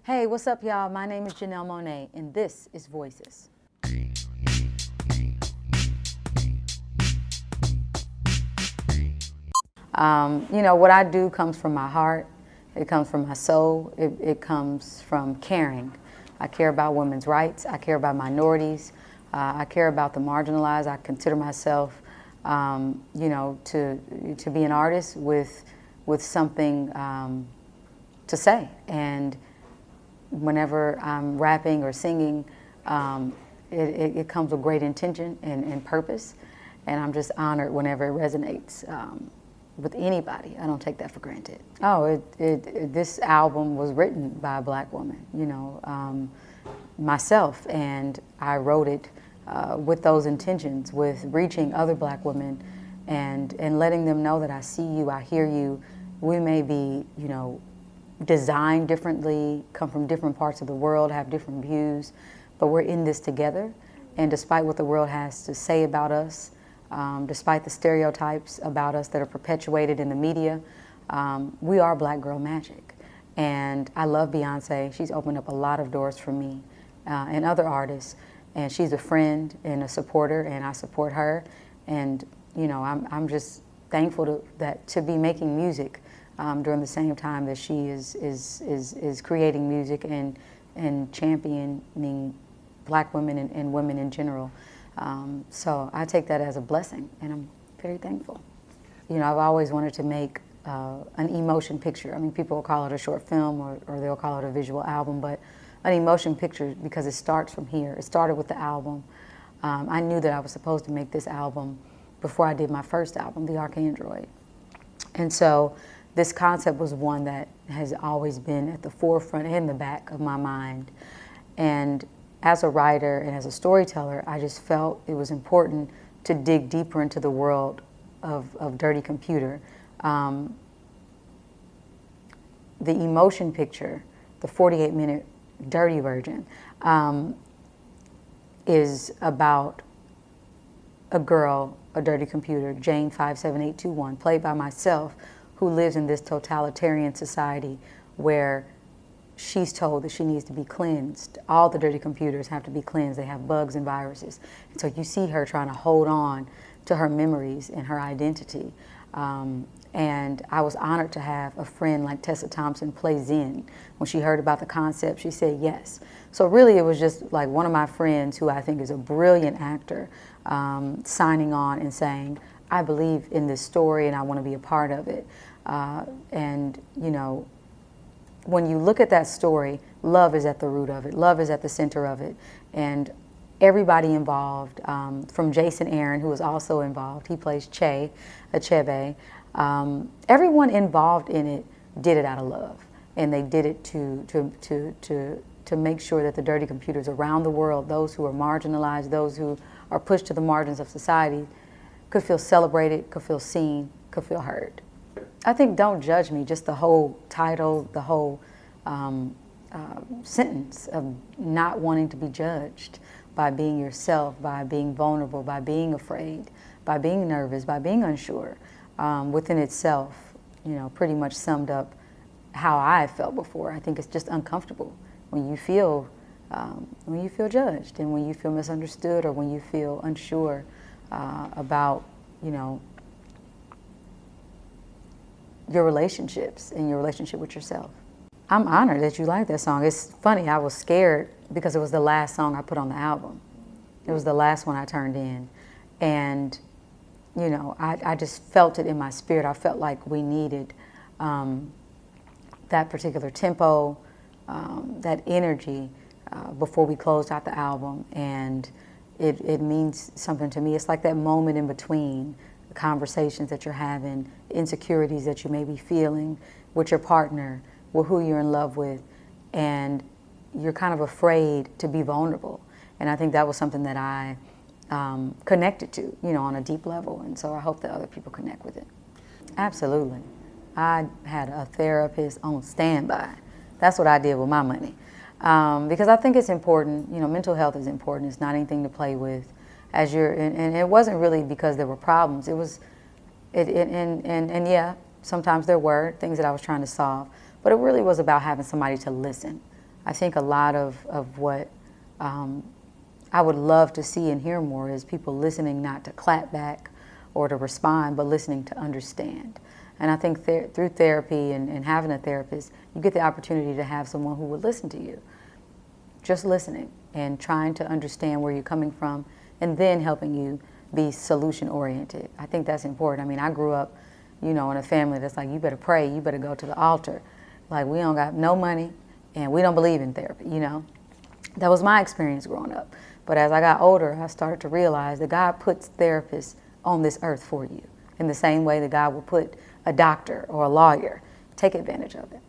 Hey, what's up, y'all? My name is Janelle Monáe, and this is Voices. What I do comes from my heart. It comes from my soul. It comes from caring. I care about women's rights. I care about minorities. I care about the marginalized. I consider myself, to be an artist with something to say. And whenever I'm rapping or singing, it comes with great intention and purpose. And I'm just honored whenever it resonates with anybody. I don't take that for granted. Oh, this album was written by a black woman, myself, and I wrote it with those intentions, with reaching other black women and letting them know that I see you, I hear you. We may be, designed differently, come from different parts of the world, have different views, but we're in this together. And despite what the world has to say about us, despite the stereotypes about us that are perpetuated in the media, we are Black Girl Magic. And I love Beyonce. She's opened up a lot of doors for me and other artists. And she's a friend and a supporter, and I support her. And I'm just thankful to be making music during the same time that she is creating music and championing Black women and women in general. So I take that as a blessing, and I'm very thankful. I've always wanted to make an emotion picture. I mean, people will call it a short film or they'll call it a visual album, but an emotion picture, because it starts from here. It started with the album. I knew that I was supposed to make this album before I did my first album, The Archandroid. And so this concept was one that has always been at the forefront and the back of my mind. And as a writer and as a storyteller, I just felt it was important to dig deeper into the world of Dirty Computer. The emotion picture, the 48-minute dirty version, is about a girl, a dirty computer, Jane 57821, played by myself, who lives in this totalitarian society where she's told that she needs to be cleansed. All the dirty computers have to be cleansed. They have bugs and viruses. And so you see her trying to hold on to her memories and her identity. And I was honored to have a friend like Tessa Thompson play Zen. When she heard about the concept, she said yes. So really it was just like one of my friends, who I think is a brilliant actor, signing on and saying, I believe in this story and I want to be a part of it. When you look at that story, love is at the root of it. Love is at the center of it. And everybody involved, from Jason Aaron, who was also involved, he plays Achebe. Everyone involved in it did it out of love. And they did it to make sure that the dirty computers around the world, those who are marginalized, those who are pushed to the margins of society, could feel celebrated, could feel seen, could feel heard. I think Don't Judge Me, just the whole title, the whole sentence of not wanting to be judged by being yourself, by being vulnerable, by being afraid, by being nervous, by being unsure, within itself, pretty much summed up how I felt before. I think it's just uncomfortable when you feel judged, and when you feel misunderstood, or when you feel unsure about, your relationships and your relationship with yourself. I'm honored that you like that song. It's funny, I was scared because it was the last song I put on the album. It was the last one I turned in. And, I just felt it in my spirit. I felt like we needed that particular tempo, that energy before we closed out the album. And it means something to me. It's like that moment in between the conversations that you're having, insecurities that you may be feeling with your partner, with who you're in love with, and you're kind of afraid to be vulnerable. And I think that was something that I connected to, on a deep level. And so I hope that other people connect with it. Absolutely. I had a therapist on standby. That's what I did with my money. Because I think it's important, mental health is important. It's not anything to play with. And it wasn't really because there were problems. It was, yeah, sometimes there were things that I was trying to solve, but it really was about having somebody to listen, I think a lot of what I would love to see and hear more is people listening not to clap back or to respond, but listening to understand. And I think through therapy and having a therapist, you get the opportunity to have someone who would listen to you. Just listening and trying to understand where you're coming from, and then helping you be solution oriented. I think that's important. I mean, I grew up, in a family that's like, you better pray, you better go to the altar. Like, we don't got no money and we don't believe in therapy, That was my experience growing up. But as I got older, I started to realize that God puts therapists on this earth for you in the same way that God will put a doctor or a lawyer. Take advantage of it.